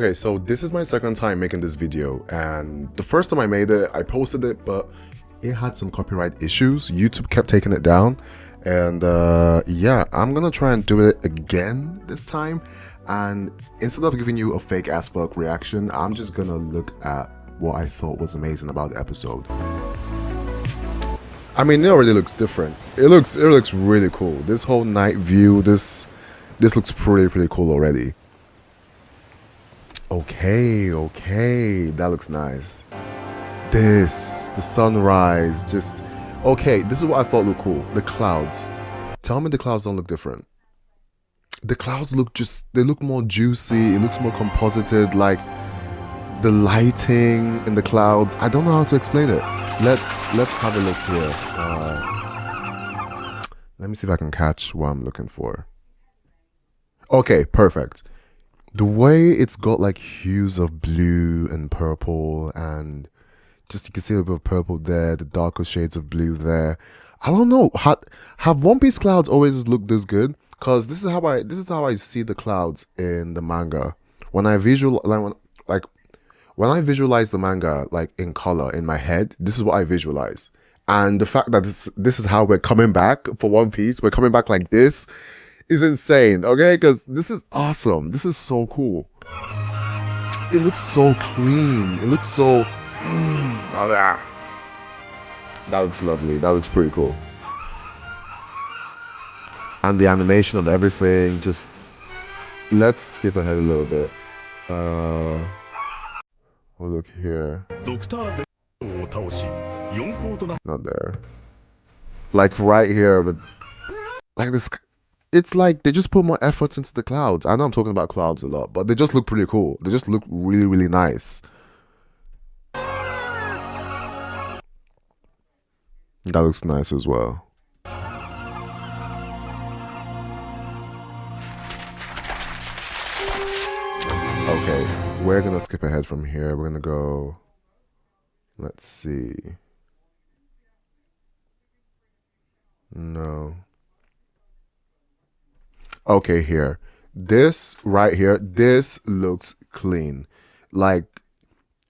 Okay, so this is my second time making this video, and the first time I made it, I posted it, but it had some copyright issues. YouTube kept taking it down, and yeah, I'm gonna try and do it again this time. And instead of giving you a fake as fuck reaction, I'm just gonna look at what I thought was amazing about the episode. I mean, it already looks different. It looks really cool. This whole night view, this looks pretty cool already. Okay, that looks nice. The sunrise, just okay. This is what I thought looked cool. The clouds. Tell me the clouds don't look different. The clouds look they look more juicy. It looks more composited. Like the lighting in the clouds. I don't know how to explain it. Let's have a look here. Let me see if I can catch what I'm looking for. Okay, perfect. The way it's got like hues of blue and purple, and just you can see a bit of purple there, the darker shades of blue there. I don't know. Have One Piece clouds always looked this good? Because this is how I see the clouds in the manga. When I visualize the manga like in color in my head, this is what I visualize. And the fact that this is how we're coming back for One Piece, we're coming back like this, is insane, okay? Because this is awesome. This is so cool. It looks so clean. It looks so... that looks lovely. That looks pretty cool. And the animation of everything, just... Let's skip ahead a little bit. Oh, look here. Not there. Like right here, but... Like this... It's like they just put more efforts into the clouds. I know I'm talking about clouds a lot, but they just look pretty cool. They just look really nice. That looks nice as well. Okay, we're gonna skip ahead from here. We're gonna go... Let's see. No. Okay, here. This right here, this looks clean. Like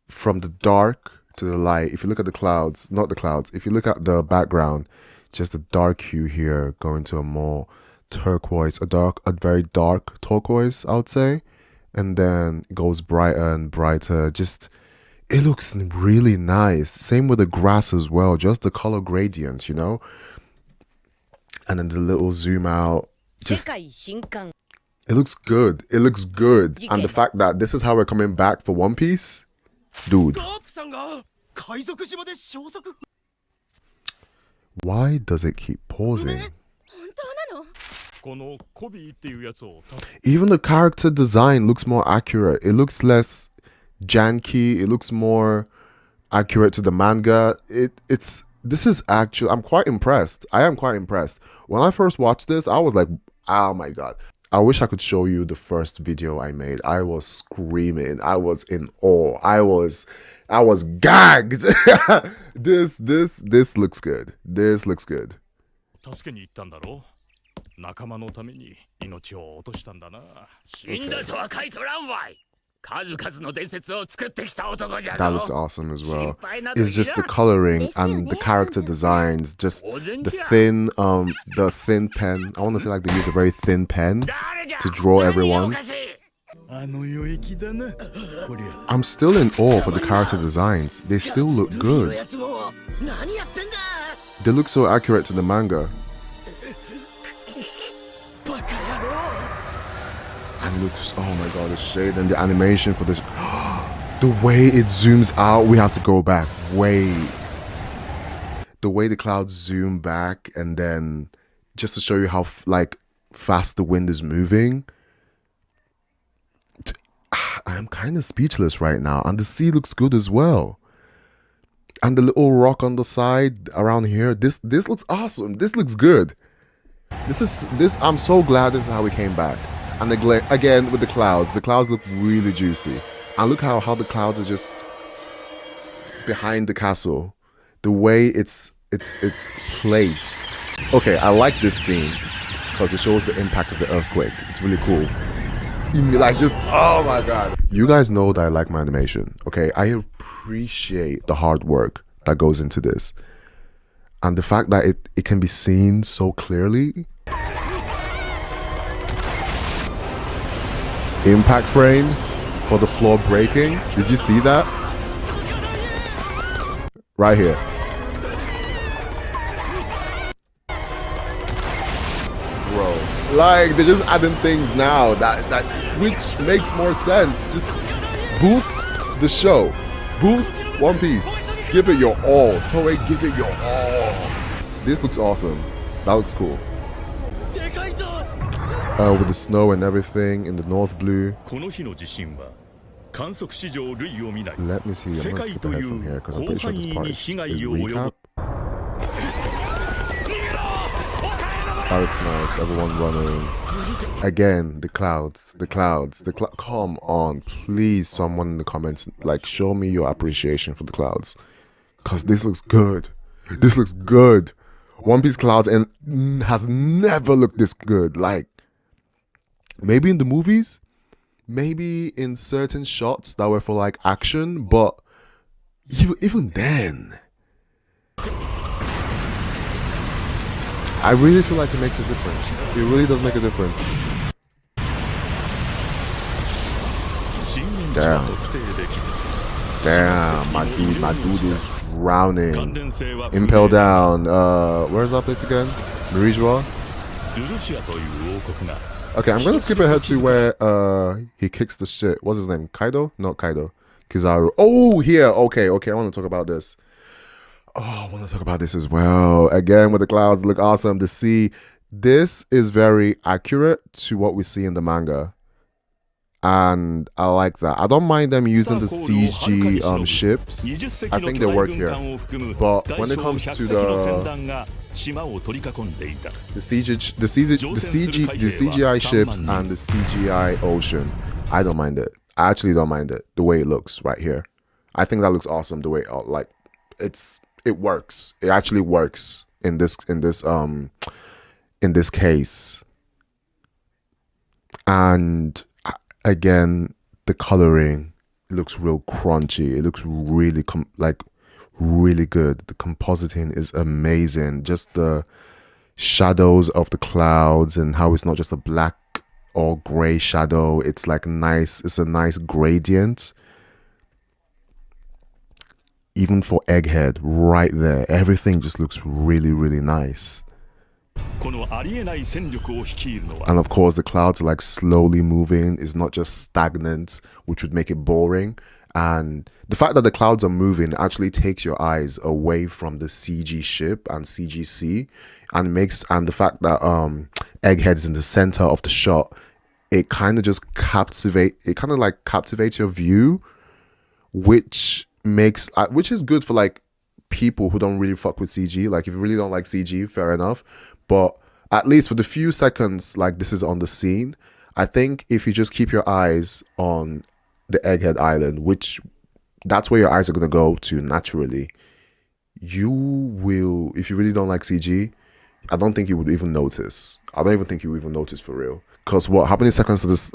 from the dark to the light. If you look at the clouds, not the clouds, if you look at the background, just a dark hue here going to a more turquoise, a very dark turquoise, I would say. And then it goes brighter and brighter. Just, it looks really nice. Same with the grass as well, just the color gradients, you know? And then the little zoom out. Just, it looks good. It looks good. And the fact that this is how we're coming back for One Piece, dude. Why does it keep pausing? Even the character design looks more accurate. It looks less janky. It looks more accurate to the manga. This is actually, I'm quite impressed. I am quite impressed. When I first watched this, I was like, oh my god. I wish I could show you the first video I made. I was screaming. I was in awe. I was gagged. This looks good. This looks good. That looks awesome as well. It's just the coloring and the character designs, just the thin pen. I want to say like they use a very thin pen to draw everyone. I'm still in awe for the character designs. They still look good. They look so accurate to the manga. And looks, oh my god, the shade and the animation for this. The way it zooms out, we have to go back. Wait. The way the clouds zoom back, and then just to show you how like fast the wind is moving. I'm kind of speechless right now. And the sea looks good as well. And the little rock on the side around here. This looks awesome. This looks good. I'm so glad this is how we came back. And again with the clouds look really juicy. And look how the clouds are just behind the castle. The way it's placed. Okay, I like this scene because it shows the impact of the earthquake. It's really cool. Like just, oh my god. You guys know that I like my animation, okay? I appreciate the hard work that goes into this. And the fact that it can be seen so clearly. Impact frames for the floor breaking. Did you see that? Right here. Bro. Like, they're just adding things now that which makes more sense. Just boost the show. Boost One Piece. Give it your all. Toei, give it your all. This looks awesome. That looks cool. With the snow and everything in the North Blue. Let me see. I'm going to skip ahead from here because I'm pretty sure this part is recap. That looks nice. Everyone running. Again, the clouds. Come on, please, someone in the comments, like, show me your appreciation for the clouds, because this looks good. This looks good. One Piece clouds and has never looked this good. Like, maybe in the movies, maybe in certain shots that were for like action, but even then, I really feel like it makes a difference. It really does make a difference. Damn, my dude is drowning. Impel down. Where's that place again? Marijua? Okay, I'm gonna skip ahead to where he kicks the shit. What's his name? Kaido? Not Kaido. Kizaru. Oh, here. Okay, I want to talk about this. Oh, I want to talk about this as well. Again, with the clouds, look awesome. The sea. This is very accurate to what we see in the manga. And I like that. I don't mind them using the CG ships. I think they work here. But when it comes to the CGI ships and the CGI ocean, I don't mind it. I actually don't mind it. The way it looks right here, I think that looks awesome. The way it works. It actually works in this case. And again, the coloring, it looks real crunchy. It looks really really good. The compositing is amazing. Just the shadows of the clouds and how it's not just a black or gray shadow. It's like nice. It's a nice gradient. Even for Egghead, right there, everything just looks really, really nice. And of course, the clouds are like slowly moving. It's not just stagnant, which would make it boring. And the fact that the clouds are moving actually takes your eyes away from the CG ship and CG sea, and the fact that Egghead is in the center of the shot, it kind of just captivates your view, which is good for like people who don't really fuck with CG. Like, if you really don't like CG, fair enough. But at least for the few seconds like this is on the scene, I think if you just keep your eyes on the Egghead Island, which that's where your eyes are going to go to naturally, you will, if you really don't like CG, I don't think you would even notice. I don't even think you would even notice for real. Because how many seconds does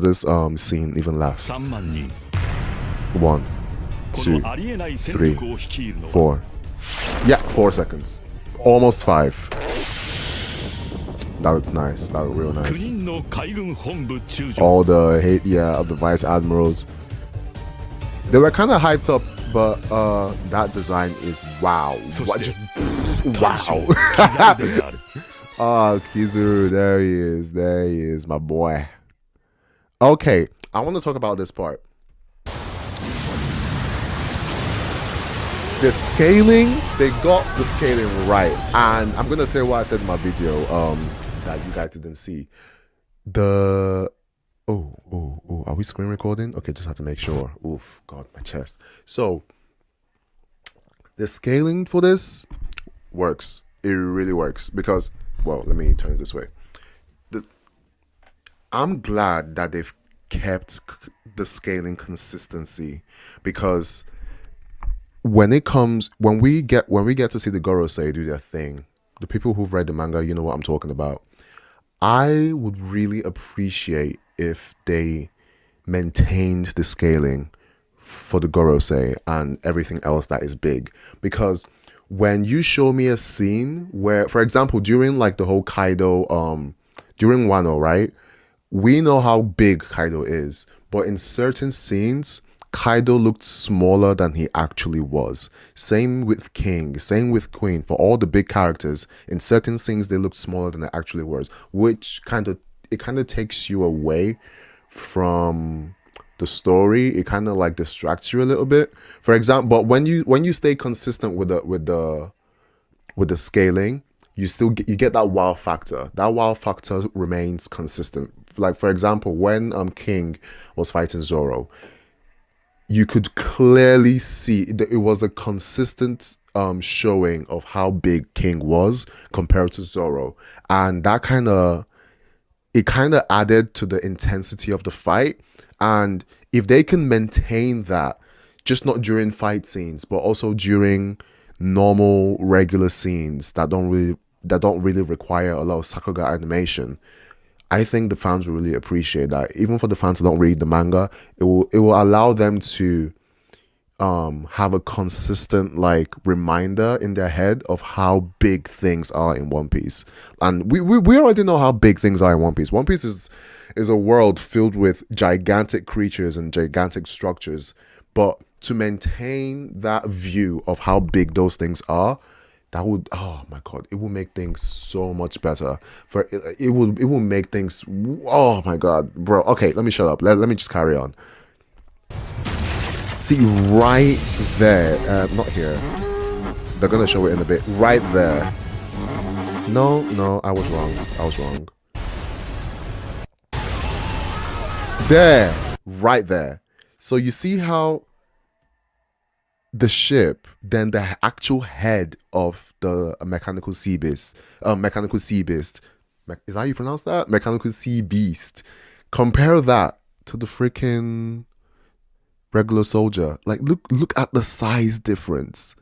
this scene even last? 1, 2, 3, 4. Yeah, 4 seconds. Almost 5. That looked nice. That looked real nice. All the the vice admirals. They were kind of hyped up, but that design is wow. Wow. Oh, Kizaru, there he is, my boy. Okay, I want to talk about this part. The scaling, they got the scaling right, and I'm gonna say what I said in my video that you guys didn't see. Are we screen recording? Okay, just have to make sure. Oof, God, my chest. So the scaling for this works. It really works because, well, let me turn it this way. I'm glad that they've kept the scaling consistency, because when we get to see the Gorosei do their thing, the people who've read the manga, you know what I'm talking about. I would really appreciate if they maintained the scaling for the Gorosei and everything else that is big. Because when you show me a scene where, for example, during like the whole Kaido, during Wano, right? We know how big Kaido is, but in certain scenes, Kaido looked smaller than he actually was. Same with King, same with Queen. For all the big characters, in certain scenes they looked smaller than they actually was, which kind of takes you away from the story. It kind of like distracts you a little bit. For example, but when you stay consistent with the scaling, you get that wow factor. That wow factor remains consistent. Like for example, when King was fighting Zoro, you could clearly see that it was a consistent showing of how big King was compared to Zoro, and that kind of added to the intensity of the fight. And if they can maintain that, just not during fight scenes, but also during normal regular scenes that don't really require a lot of Sakuga animation, I think the fans will really appreciate that. Even for the fans that don't read the manga, it will allow them to have a consistent like reminder in their head of how big things are in One Piece. And we already know how big things are in One Piece. One Piece is a world filled with gigantic creatures and gigantic structures, but to maintain that view of how big those things are, that would, oh my god, it will make things so much better. For it will make things, oh my god, bro. Okay, let me shut up. Let me just carry on. See, right there, not here. They're gonna show it in a bit. Right there. No, I was wrong. I was wrong. There, right there. So you see how the ship, then the actual head of the mechanical sea beast, is that how you pronounce that? Mechanical sea beast. Compare that to the freaking regular soldier. Like, look at the size difference.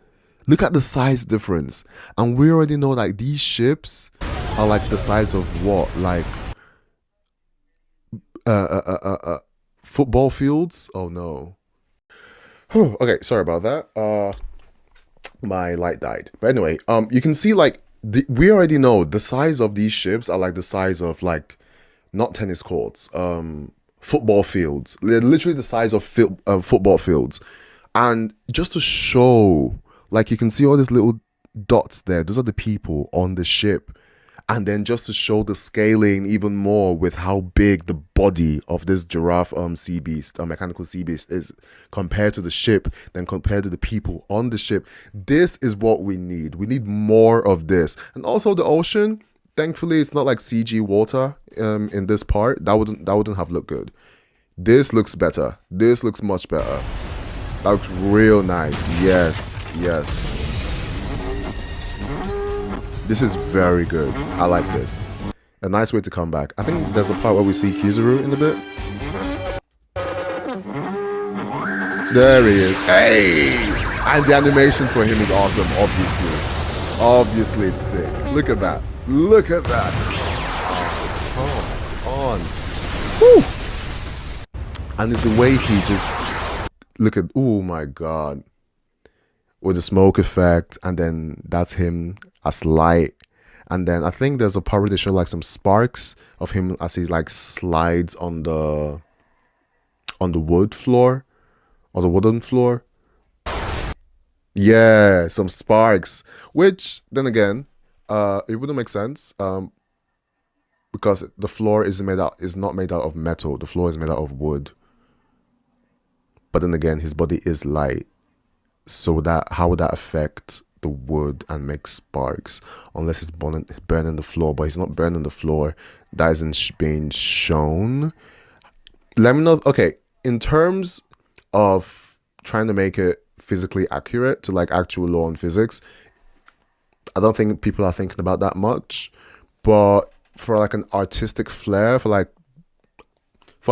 Look at the size difference. And we already know like these ships are like the size of what? Like football fields? Oh no. Okay, sorry about that. My light died. But anyway, you can see like we already know the size of these ships are like the size of like not tennis courts, football fields. They're literally the size of football fields. And just to show, like you can see all these little dots there. Those are the people on the ship. And then just to show the scaling even more with how big the body of this giraffe sea beast, mechanical sea beast is compared to the ship, then compared to the people on the ship. This is what we need. We need more of this. And also the ocean, thankfully it's not like CG water in this part. That wouldn't have looked good. This looks better. This looks much better. That looks real nice. Yes. This is very good. I like this. A nice way to come back. I think there's a part where we see Kizaru in a bit. There he is. Hey! And the animation for him is awesome, obviously. Obviously it's sick. Look at that. Look at that. Oh, come on. Woo! And it's the way he just... Look at... Oh my god. With the smoke effect, and then that's him as light. And then I think there's a part where they show like some sparks of him as he like slides on the wood floor or the wooden floor. Yeah, some sparks, which then again it wouldn't make sense because the floor is not made out of metal. The floor is made out of wood. But then again, his body is light. So how would that affect the wood and make sparks? Unless it's burning the floor, but he's not burning the floor. That isn't being shown. Let me know. Okay, in terms of trying to make it physically accurate to like actual law and physics, I don't think people are thinking about that much. But for like an artistic flair, for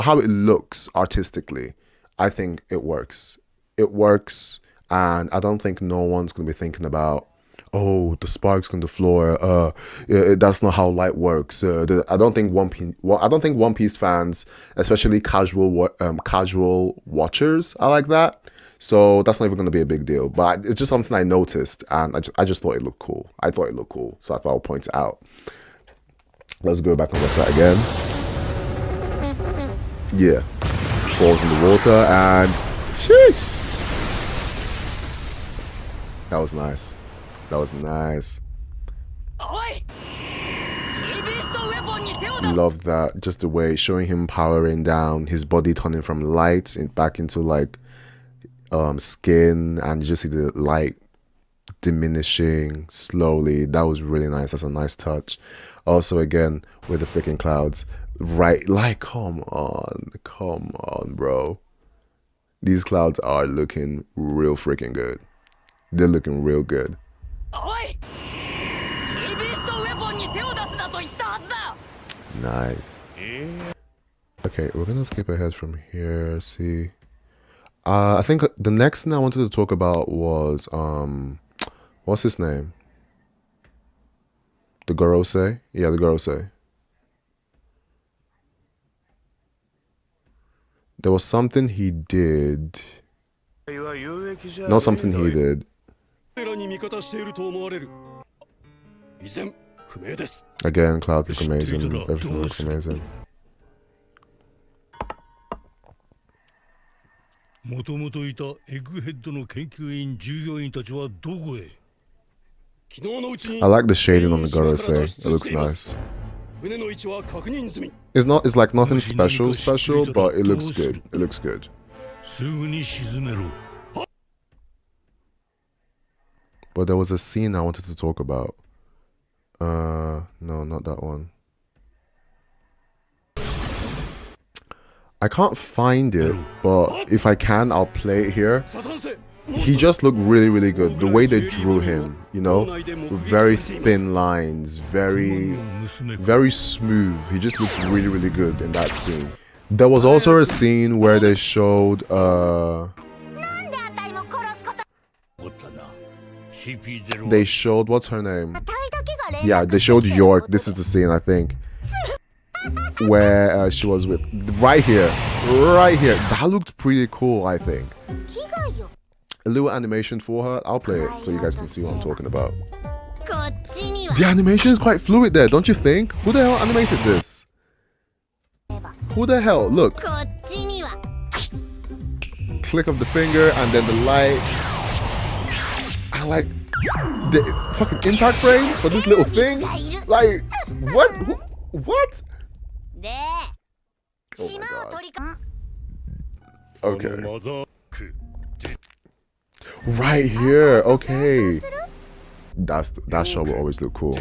how it looks artistically, I think it works. It works. And I don't think no one's going to be thinking about, Oh, the sparks on the floor. That's not how light works. I don't think One Piece fans, especially casual watchers, are like that. So that's not even going to be a big deal. But it's just something I noticed, and I just thought it looked cool. I thought it looked cool, so I thought I'll point it out. Let's go back and watch that again. Yeah, falls in the water, and sheesh. That was nice. That was nice. Love that. Just the way showing him powering down, his body turning from light back into like skin, and you just see the light diminishing slowly. That was really nice. That's a nice touch. Also, again, with the freaking clouds, right? Like, come on, bro. These clouds are looking real freaking good. They're looking real good. Nice. Okay, we're gonna skip ahead from here. See, I think the next thing I wanted to talk about was what's his name? The Gorosei? Yeah, the Gorosei. There was something he did. Not something he did. Again, clouds look amazing. Everything looks amazing. I like the shading on the Gorosei. It looks nice. It's like nothing special, but it looks good. It looks good. But there was a scene I wanted to talk about. No, not that one. I can't find it, but if I can, I'll play it here. He just looked really good. The way they drew him, you know, with very thin lines, very smooth. He just looked really good in that scene. There was also a scene where they showed what's her name? Yeah, they showed York. This is the scene, I think, where she was with right here. That looked pretty cool, I think. A little animation for her. I'll play it so you guys can see what I'm talking about. The animation is quite fluid there, don't you think? Who the hell animated this? Who the hell? Look. Click of the finger and then the light. I like the fucking impact frames for this little thing. Like, what? What? Oh my god. Okay. Right here. Okay. That shot will always look cool.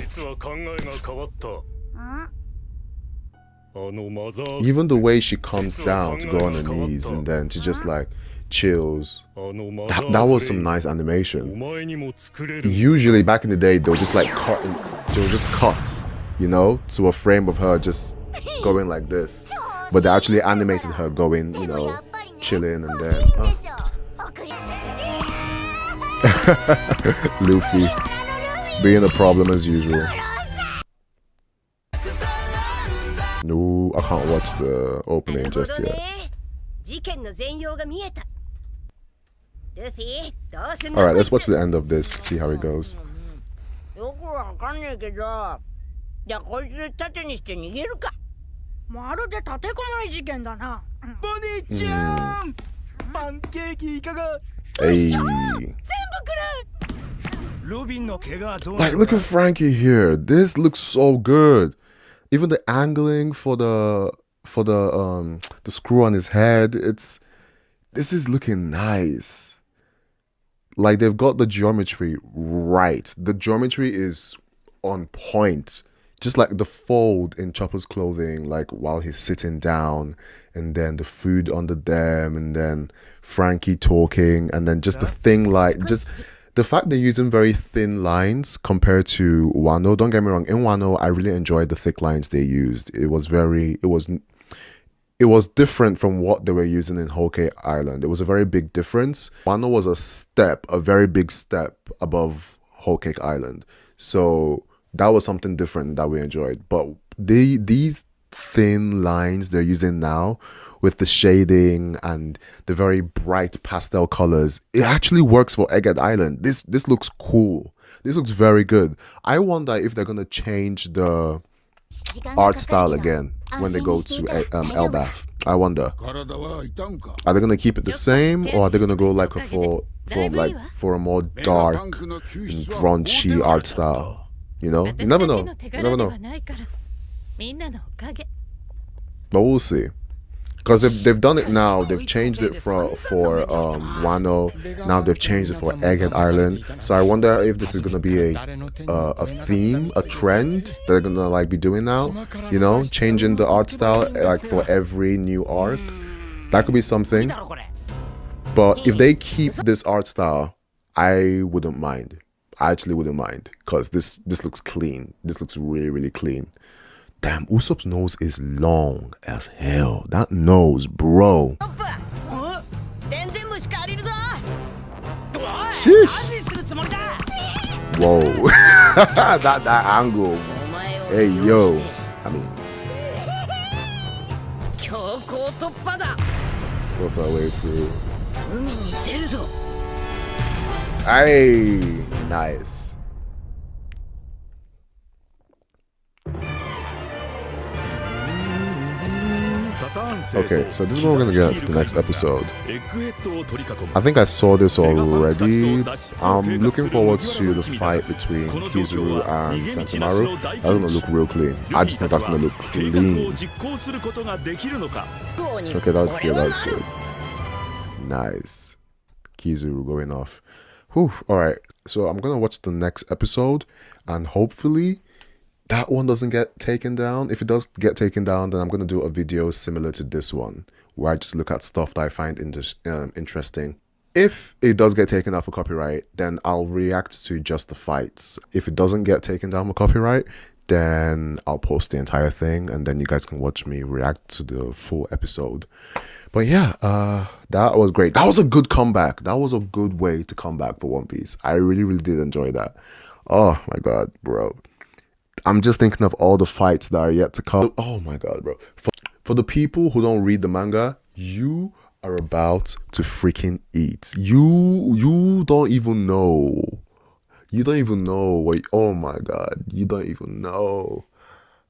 Even the way she comes down to go on her knees and then she just like chills. That was some nice animation. Usually back in the day they'll just cut, you know, to a frame of her just going like this. But they actually animated her going, you know, chilling and then Luffy being a problem as usual. No, I can't watch the opening just yet. Alright, let's watch the end of this, see how it goes. Hey. Like, look at Frankie here. This looks so good. Even the angling for the screw on his head, this is looking nice. Like, they've got the geometry right. The geometry is on point. Just like the fold in Chopper's clothing, like while he's sitting down, and then the food under them, and then Frankie talking, and then just the thing, like just the fact they're using very thin lines compared to Wano. Don't get me wrong, in Wano I really enjoyed the thick lines they used. It was different from what they were using in Whole Cake Island. It was a very big difference. Wano was a very big step above Whole Cake Island. So that was something different that we enjoyed. But these thin lines they're using now with the shading and the very bright pastel colors, it actually works for Egghead Island. This looks cool. This looks very good. I wonder if they're gonna change the art style again when they go to Elbath. I wonder, are they gonna keep it the same, or are they gonna go like for a more dark and raunchy art style? You know, you never know. You never know. But we'll see. Because they've done it now. They've changed it for Wano. Now they've changed it for Egghead Island. So I wonder if this is gonna be a theme, a trend that they're gonna like be doing now. You know, changing the art style like for every new arc. That could be something. But if they keep this art style, I wouldn't mind. I actually wouldn't mind, because this looks clean. This looks really clean. Damn, Usopp's nose is long as hell. That nose, bro. Sheesh. Whoa. that angle. Hey, yo. I mean. Force our way through. Hey, nice. Okay, so this is what we're gonna get the next episode. I think I saw this already. I'm looking forward to the fight between Kizaru and Sentomaru. That's gonna look real clean. I just think that's gonna look clean. Okay, that's good, that's good. Nice. Kizaru going off. Whew, alright. So I'm gonna watch the next episode, and hopefully that one doesn't get taken down. If it does get taken down, then I'm going to do a video similar to this one, where I just look at stuff that I find interesting. If it does get taken down for copyright, then I'll react to just the fights. If it doesn't get taken down for copyright, then I'll post the entire thing, and then you guys can watch me react to the full episode. But yeah, that was great. That was a good comeback. That was a good way to come back for One Piece. I really did enjoy that. Oh my god, bro. I'm just thinking of all the fights that are yet to come. Oh my god, bro. For the people who don't read the manga, you are about to freaking eat. You don't even know. You don't even know what. Oh my god. You don't even know.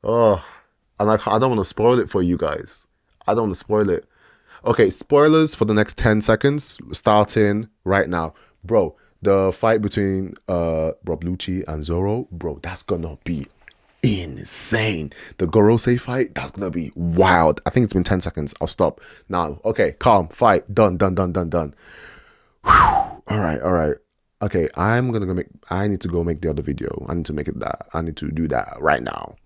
Oh. And I don't want to spoil it for you guys. I don't want to spoil it. Okay, spoilers for the next 10 seconds. Starting right now. Bro, the fight between Rob Lucci and Zoro, bro, that's gonna be insane. The Gorosei fight, that's gonna be wild. I think it's been 10 seconds. I'll stop now. Okay, calm. Fight. Done. Whew. All right. Okay, I need to go make the other video. I need to make it that. I need to do that right now.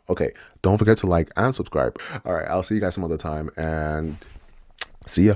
Okay, don't forget to like and subscribe. All right, I'll see you guys some other time, and see ya.